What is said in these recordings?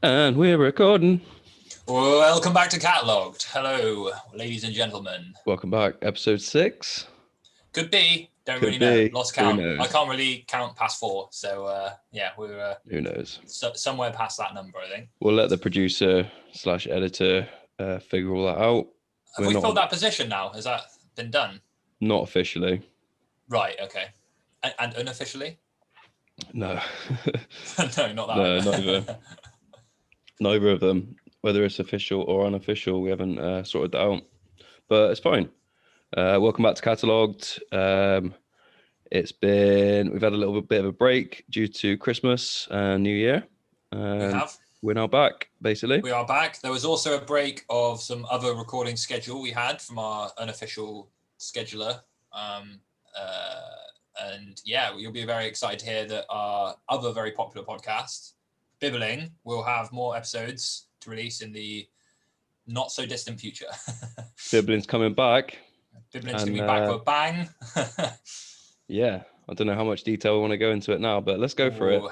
And we're recording. Welcome back to Catalogued. Hello, ladies and gentlemen. Welcome back. Episode 6. Could be. Don't Could really know. be. Lost Who count. I knows? can't really count past 4. So, yeah, we're Who knows? somewhere past that number, I think. We'll let the producer slash editor figure all that out. Have we filled that position now? Has that been done? Not officially. Right, okay. And unofficially? No. No, not that. No, neither of them. Whether it's official or unofficial, we haven't sorted that out. But it's fine. Welcome back to Catalogued. We've had a little bit of a break due to Christmas and New Year. We have. We're now back, basically. We are back. There was also a break of some other recording schedule we had from our unofficial scheduler. And yeah, you'll be very excited to hear that our other very popular podcast, Bibbling, will have more episodes to release in the not so distant future. Bibbling's coming back. Bibbling's going to be back with a bang. Yeah, I don't know how much detail we want to go into it now, but let's go for it.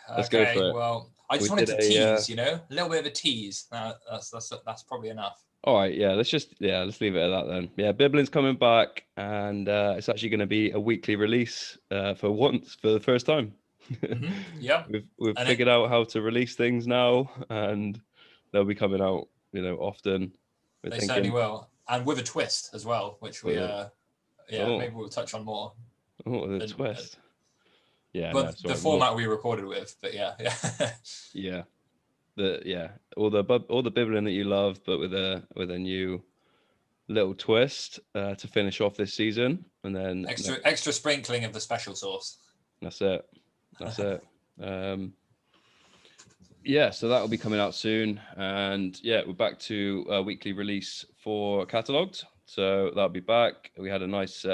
Let's go for it. Well, I just wanted to tease, a little bit of a tease. That's probably enough. All right, let's leave it at that then. Yeah, Bibbling's coming back, and it's actually going to be a weekly release for the first time. Mm-hmm. Yeah, we've figured out how to release things now, and they'll be coming out, often. They certainly will, and with a twist as well, which we maybe we'll touch on more. Oh, the twist. But the format we recorded with, but yeah. All the bibbling that you love, but with a new little twist to finish off this season, and then extra sprinkling of the special sauce. That's it. So that'll be coming out soon, and we're back to a weekly release for Catalogued. So that'll be back. We had a nice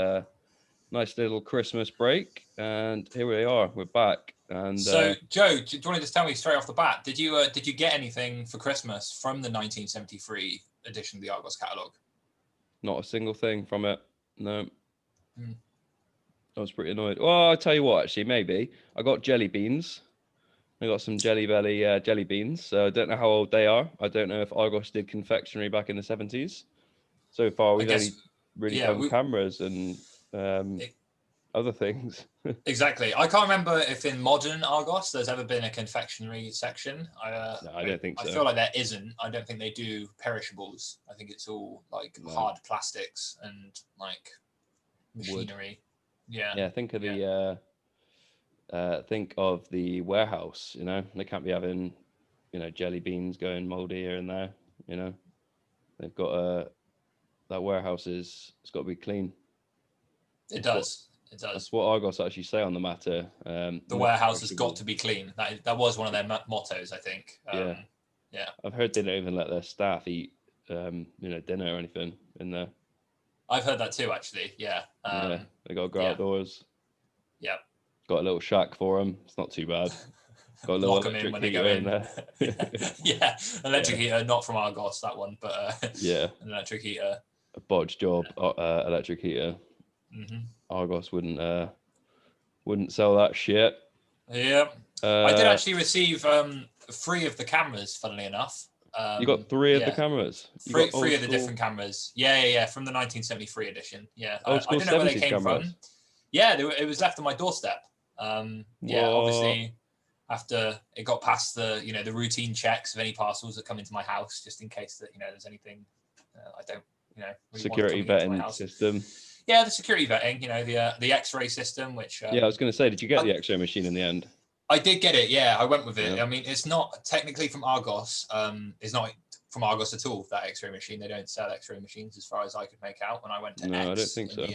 little Christmas break, and here we are. We're back. And so, Joe, do you want to just tell me straight off the bat? Did you get anything for Christmas from the 1973 edition of the Argos catalogue? Not a single thing from it. No. I was pretty annoyed. Well, I'll tell you what. Actually, maybe I got jelly beans. I got some Jelly Belly jelly beans. So I don't know how old they are. I don't know if Argos did confectionery back in the 70s. So far, we've only really done cameras and other things. Exactly. I can't remember if in modern Argos there's ever been a confectionery section. No, I don't think so. I feel like there isn't. I don't think they do perishables. I think it's all like hard plastics and like machinery. Wood. Yeah. Think of the warehouse. They can't be having jelly beans going moldy here and there. They've got that warehouse it's got to be clean. It does. That's what Argos actually say on the matter. The warehouse has got to be clean. That was one of their mottos, I think. Yeah. I've heard they don't even let their staff eat, dinner or anything in there. I've heard that too, actually. Yeah. They got to go outdoors. Yeah. Got a little shack for them. It's not too bad. Got a little lock them in when they go in there. Yeah, electric heater, not from Argos, that one, but an electric heater. A bodge job, electric heater. Mm-hmm. Argos wouldn't sell that shit. Yeah, I did actually receive 3 of the cameras. Funnily enough, you got 3 of the cameras. Three of the different cameras. Yeah, from the 1973 edition. Yeah, I don't know where they came from. Yeah, it was left on my doorstep. Obviously, after it got past the the routine checks of any parcels that come into my house, just in case that there's anything I don't really security vetting system. Yeah, the security vetting, the X-ray system, which... I was going to say, did you get the X-ray machine in the end? I did get it, yeah. I went with it. Yeah. I mean, it's not technically from Argos. It's not from Argos at all, that X-ray machine. They don't sell X-ray machines as far as I could make out when I went to X I don't think so.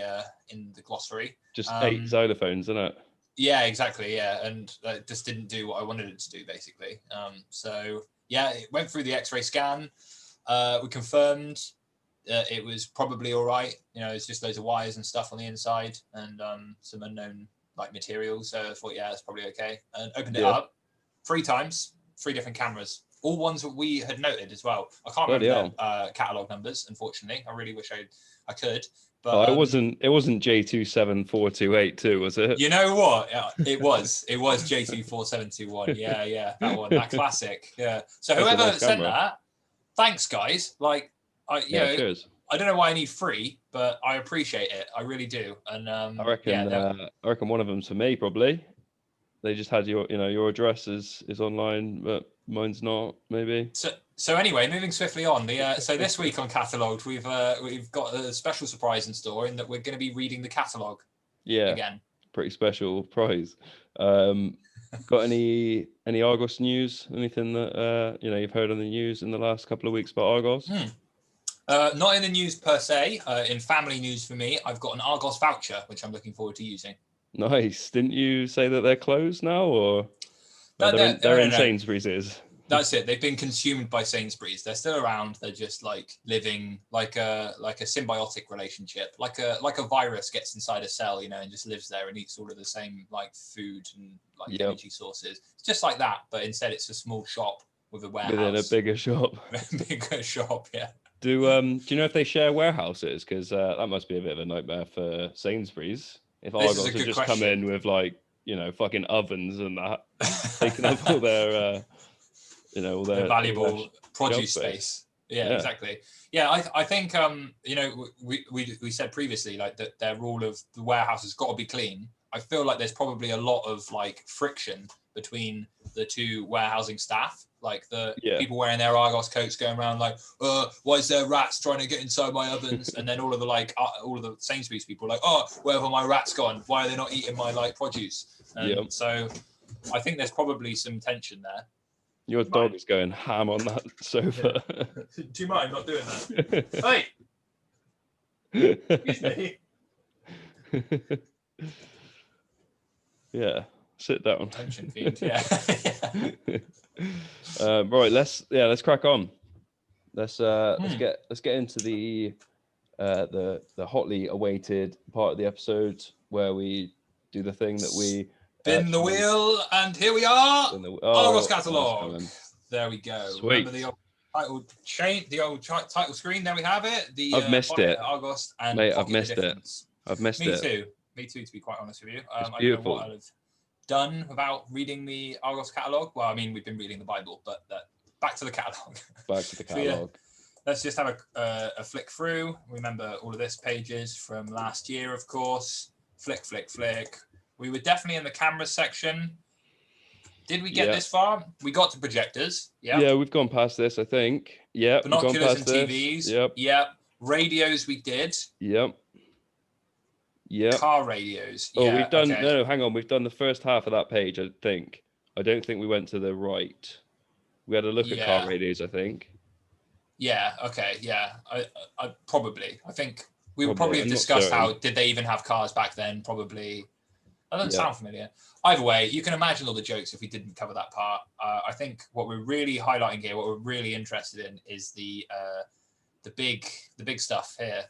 In the glossary. Just 8 xylophones, isn't it? Yeah, exactly, yeah. And it just didn't do what I wanted it to do, basically. It went through the X-ray scan. We confirmed... it was probably all right. It's just loads of wires and stuff on the inside and some unknown materials. So I thought, it's probably okay. And opened it up 3 times, 3 different cameras, all ones that we had noted as well. I can't remember catalogue numbers, unfortunately. I really wish I could. But it wasn't J27428 was it? You know what? It was J24721. Yeah, that one, that classic. Yeah. So That's a whoever nice sent camera. that, thanks guys. Like, Cheers. I don't know why I need free, but I appreciate it. I really do. And I reckon one of them's for me probably. They just had your address is online, but mine's not. Maybe. So anyway, moving swiftly on. So this week on Catalogued, we've got a special surprise in store in that we're going to be reading the catalogue. Yeah. Again. Pretty special prize. Got any Argos news? Anything that you've heard on the news in the last couple of weeks about Argos? Not in the news per se. In family news for me, I've got an Argos voucher which I'm looking forward to using. Nice. Didn't you say that they're closed now, or they're in Sainsbury's? That's it. They've been consumed by Sainsbury's. They're still around. They're just like living like a symbiotic relationship, like a virus gets inside a cell, and just lives there and eats all of the same like food and like energy sources. It's just like that, but instead it's a small shop with a warehouse within a bigger shop. Bigger shop, yeah. Do you know if they share warehouses? Because that must be a bit of a nightmare for Sainsbury's. If Argos had just come in with like fucking ovens and that, taking up all their all their valuable produce space. Yeah, exactly. Yeah, I think we said previously like that their rule of the warehouse has got to be clean. I feel like there's probably a lot of like friction between the two warehousing staff, like the people wearing their Argos coats going around like, why is there rats trying to get inside my ovens? And then all of the Sainsbury's people are like, oh, where have my rats gone? Why are they not eating my like produce? So I think there's probably some tension there. Your dog is going ham on that sofa. Do you mind not doing that? Hey! Excuse me. Yeah, sit down. Tension fiend, yeah. Right, let's crack on. Let's get into the hotly awaited part of the episode where we do the thing that we spin the wheel, and here we are. Argos catalogue. There we go. Sweet. Remember the old title screen? There we have it. I've missed it. Argos and mate, I've missed it. Me too, to be quite honest with you. It's beautiful. I don't know what I'd have done without reading the Argos catalogue. Well, I mean, we've been reading the Bible, but back to the catalogue. Back to the catalogue. Let's just have a flick through. Remember all of this pages from last year, of course. Flick. We were definitely in the cameras section. Did we get this far? We got to projectors. Yeah. Yeah, we've gone past this, I think. Yeah. Binoculars and TVs. Yep. Radios we did. Yep. Car radios. Oh, we've done no, hang on. We've done the first half of that page, I think. I don't think we went to the right. We had a look at car radios, I think. Yeah, okay, yeah. I probably. I think we would probably have discussed how did they even have cars back then? Probably. That doesn't sound familiar. Either way, you can imagine all the jokes if we didn't cover that part. I think what we're really highlighting here, what we're really interested in, is the big stuff here.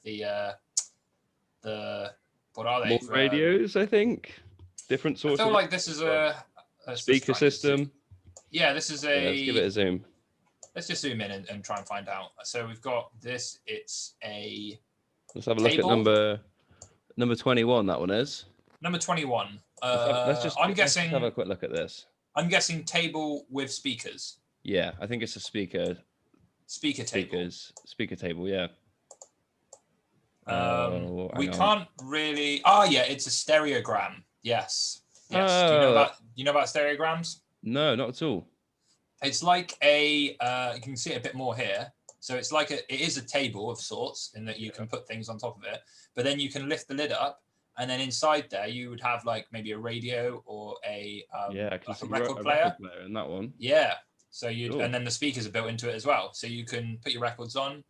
The what are they? More radios, I think. Different sorts. I feel like this is a speaker system. Yeah, this is a. Let's give it a zoom. Let's just zoom in and try and find out. So we've got this. It's a. Let's have a look at number 21. That one is. Number 21. I'm guessing. Let's have a quick look at this. I'm guessing table with speakers. Yeah, I think it's a speaker. Speaker table. Speaker table. Yeah. We can't really. Oh yeah, it's a stereogram. Yes. Do you know about stereograms? No, not at all. It's like you can see it a bit more here. So it's like it is a table of sorts in that you can put things on top of it, but then you can lift the lid up, and then inside there you would have like maybe a radio or a record player in that one. Yeah. So and then the speakers are built into it as well, so you can put your records on,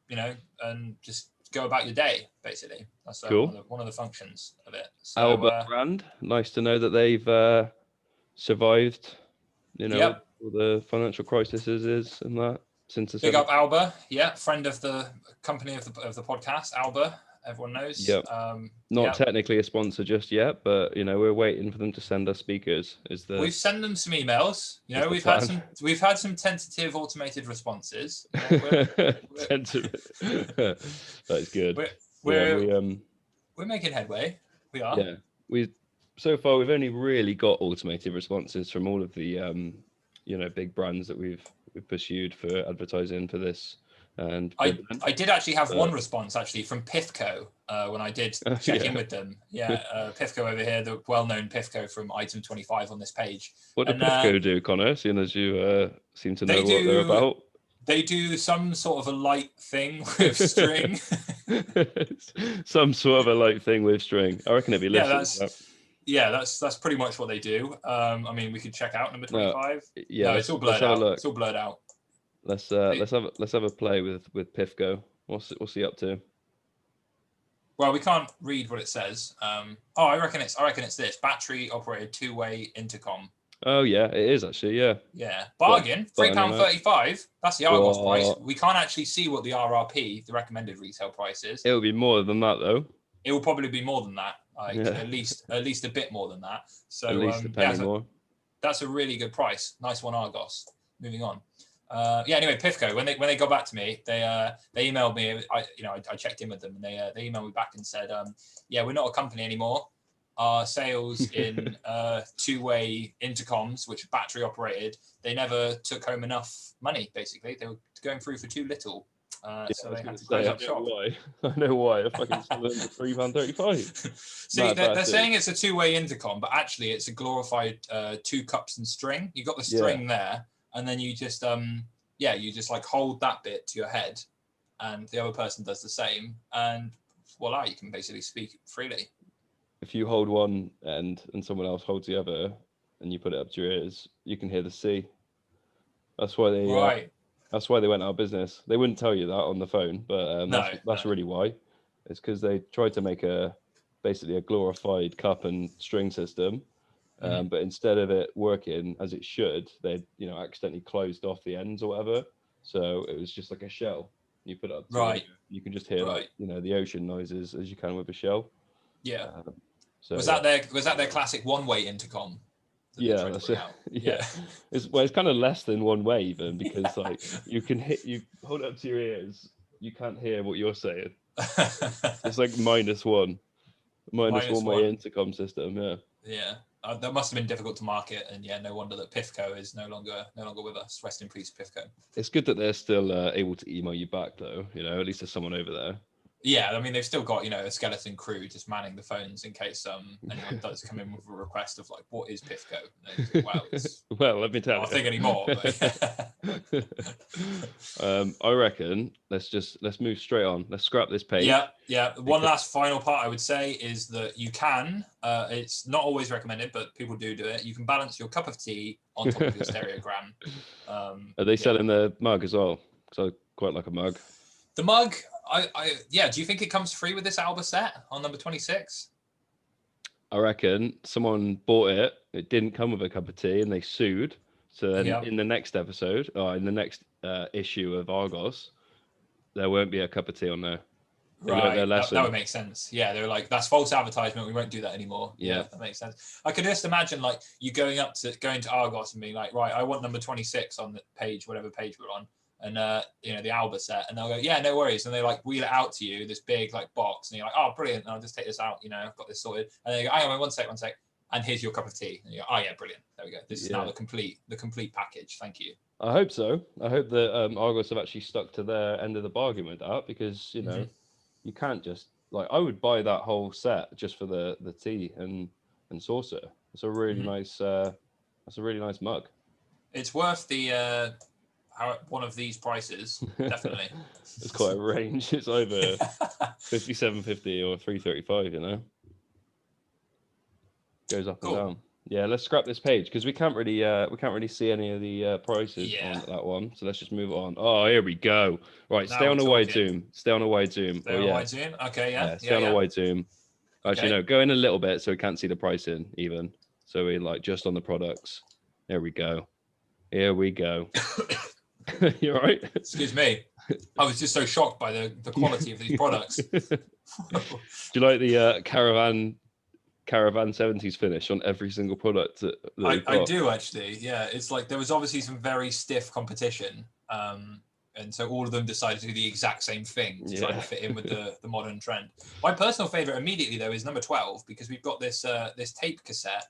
and just go about your day, basically. That's cool. One of the functions of it. So, Albert brand. Nice to know that they've survived, all the financial crises and that since the big up Alba, friend of the company of the podcast, Alba. Everyone knows. Yep. Not technically a sponsor just yet, but we're waiting for them to send us speakers. We've sent them some emails. We've had some tentative automated responses. That is good. We're making headway. We are. Yeah, so far we've only really got automated responses from all of the big brands that we've pursued for advertising for this. And I did actually have one response actually from Pifco when I did check in with them. Yeah, Pifco over here, the well-known Pifco from item 25 on this page. What did Pifco do, Connor? Seeing as you seem to know what they're about. They do some sort of a light thing with string. Some sort of a light thing with string. I reckon it'd be listed. That's pretty much what they do. I mean, we could check out number 25. No, it's all blurred out. It's all blurred out. Let's have a play with Pifco. What's he up to? Well, we can't read what it says. I reckon it's this battery operated two-way intercom. Oh yeah, it is actually. Yeah, bargain. £3.35. That's the Argos price. We can't actually see what the RRP, the recommended retail price, is. It will be more than that though. It will probably be more than that. At least a bit more than that. So at least a penny more. That's a really good price. Nice one, Argos. Moving on. Anyway, Pifco, when they got back to me, they emailed me. I checked in with them, and they emailed me back and said, we're not a company anymore. Our sales in two-way intercoms, which are battery operated, they never took home enough money. Basically, they were going through for too little. So they had to close up shop. I know why. I fucking sold them for £3.35. See, they're saying it's a two-way intercom, but actually it's a glorified 2 cups and string. You got the string there, and then you just like hold that bit to your head, and the other person does the same, and voila, you can basically speak freely. If you hold one end and someone else holds the other, and you put it up to your ears, you can hear the C. That's why they that's why they went out of business. They wouldn't tell you that on the phone, but that's really why. It's because they tried to make basically a glorified cup and string system, but instead of it working as it should, they accidentally closed off the ends or whatever. So it was just like a shell. You put it up to you can just hear the ocean noises as you can with a shell. Yeah. So was that their classic one-way intercom? Yeah, that's it. Yeah. It's kind of less than one way even, because like you hold it up to your ears, you can't hear what you're saying. It's like minus one way intercom system. Yeah, that must have been difficult to market, and no wonder that Pifco is no longer with us. Rest in peace, Pifco. It's good that they're still able to email you back though. At least there's someone over there. Yeah, I mean, they've still got, a skeleton crew just manning the phones in case anyone does come in with a request of like, what is Pifco? Well, let me tell you. I don't think anymore. But... I reckon let's move straight on. Let's scrap this page. Yeah. One last final part I would say is that you can, it's not always recommended, but people do it. You can balance your cup of tea on top of your stereogram. Are they selling the mug as well? Because I quite like a mug. The mug, do you think it comes free with this Alba set on number 26? I reckon someone bought it. It didn't come with a cup of tea, and they sued. So then in the next episode, or in the next issue of Argos, there won't be a cup of tea on there. Right, that would make sense. Yeah, they were like, that's false advertisement. We won't do that anymore. Yeah, that makes sense. I could just imagine like you going to Argos and being like, right, I want number 26 on the page, whatever page we're on. And the Alba set, and they'll go, yeah, no worries, and they like wheel it out to you, this big like box, and you're like, oh, brilliant, and I'll just take this out, I've got this sorted, and they go, hang on, one sec, and here's your cup of tea, and you go, oh yeah, brilliant, there we go, this is now the complete package, thank you. I hope so. I hope that Argos have actually stuck to their end of the bargain with that, because you can't just like, I would buy that whole set just for the tea and saucer. It's a really nice mug. It's worth the one of these prices, definitely. It's quite a range. It's either £57.50 or £3.35. Goes up and down. Yeah, let's scrap this page because we can't really see any of the prices on that one. So let's just move on. Oh, here we go. Right, stay on a wide zoom. Stay on a wide zoom. Okay, yeah. Stay on a wide zoom. Actually, no, go in a little bit so we can't see the pricing even. So we like just on the products. There we go. Here we go. You all right? Excuse me. I was just so shocked by the quality of these products. Do you like the Caravan 70s finish on every single product I do actually. Yeah, it's like there was obviously some very stiff competition. And so all of them decided to do the exact same thing to try to fit in with the modern trend. My personal favorite immediately though is number 12, because we've got this this tape cassette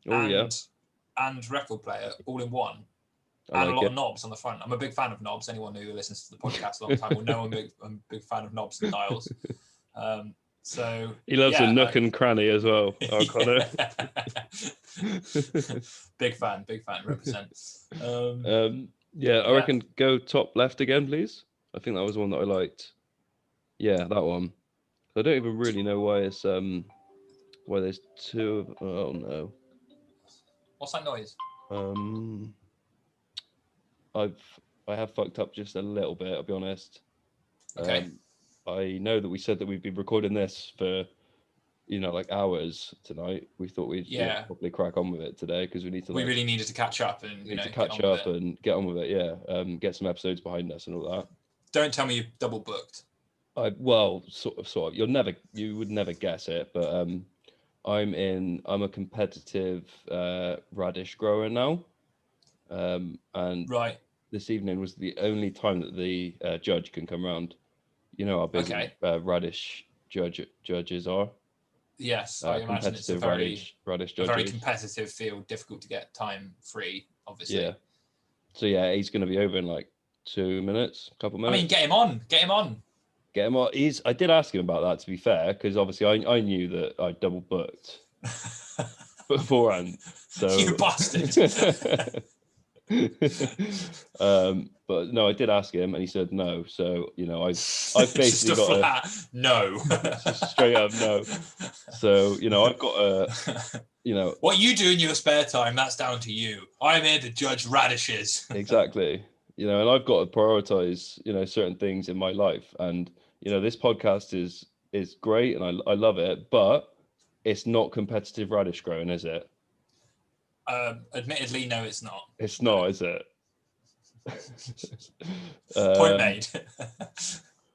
and record player all in one, and a lot of knobs on the front. I'm a big fan of knobs. Anyone who listens to the podcast a long time will know I'm a big fan of knobs and dials. So he loves a nook and cranny as well. Connor. Big fan, represent. I reckon go top left again, please. I think that was one that I liked. Yeah, that one. I don't even really know why it's why there's two of. Oh no. What's that noise? I have fucked up just a little bit, I'll be honest. Okay. I know that we said that we'd be recording this for, like hours tonight. We thought we'd probably crack on with it today because we need to. We really needed to catch up and catch up and get on with it. Yeah, get some episodes behind us and all that. Don't tell me you double booked. Sort of. You would never guess it, but I'm a competitive radish grower now, and right. This evening was the only time that the judge can come round. You know how busy radish judges are. Yes, I imagine it's a very competitive field, difficult to get time free, obviously. Yeah. So yeah, he's going to be over in like 2 minutes, couple minutes. I mean, get him on. I did ask him about that, to be fair, because obviously I knew that I double booked beforehand. So you bastard. But no, I did ask him, and he said no. So I've basically got no, just straight up no. So I've got a what you do in your spare time, that's down to you. I'm here to judge radishes. Exactly. And I've got to prioritize certain things in my life, and this podcast is great, and I love it, but it's not competitive radish growing, is it? Admittedly, no, it's not. It's not, is it? Point made.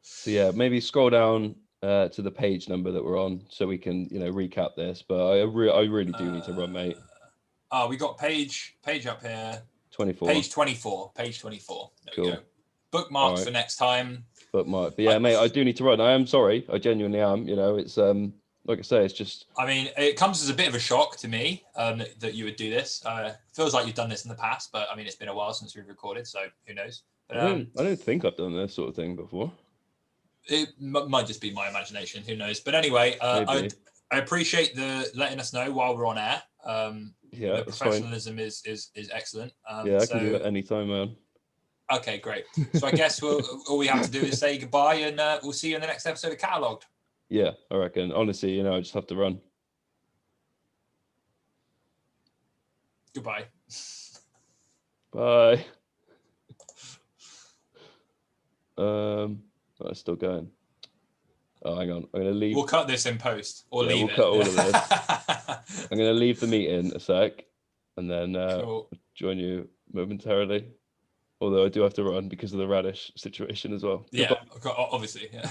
So yeah, maybe scroll down to the page number that we're on so we can recap this. But I really do need to run, mate. We got page up here. 24. Page 24. There cool. We go. Bookmarks for next time. Bookmark. But yeah, mate, I do need to run. I am sorry. I genuinely am. It's like I say, it's just. I mean, it comes as a bit of a shock to me that you would do this. Feels like you've done this in the past, but I mean, it's been a while since we've recorded, so who knows? But, I don't think I've done this sort of thing before. It might just be my imagination. Who knows? But anyway, I appreciate the letting us know while we're on air. The professionalism is excellent. I can do it anytime, man. Okay, great. So I guess all we have to do is say goodbye, and we'll see you in the next episode of Catalogued. Yeah, I reckon. Honestly, I just have to run. Goodbye. Bye. It's still going. Oh, hang on. I'm going to leave. We'll cut this in post, or leave it. We'll cut all of this. I'm going to leave the meeting a sec, and then join you momentarily. Although I do have to run because of the radish situation as well. Yeah, obviously. Yeah.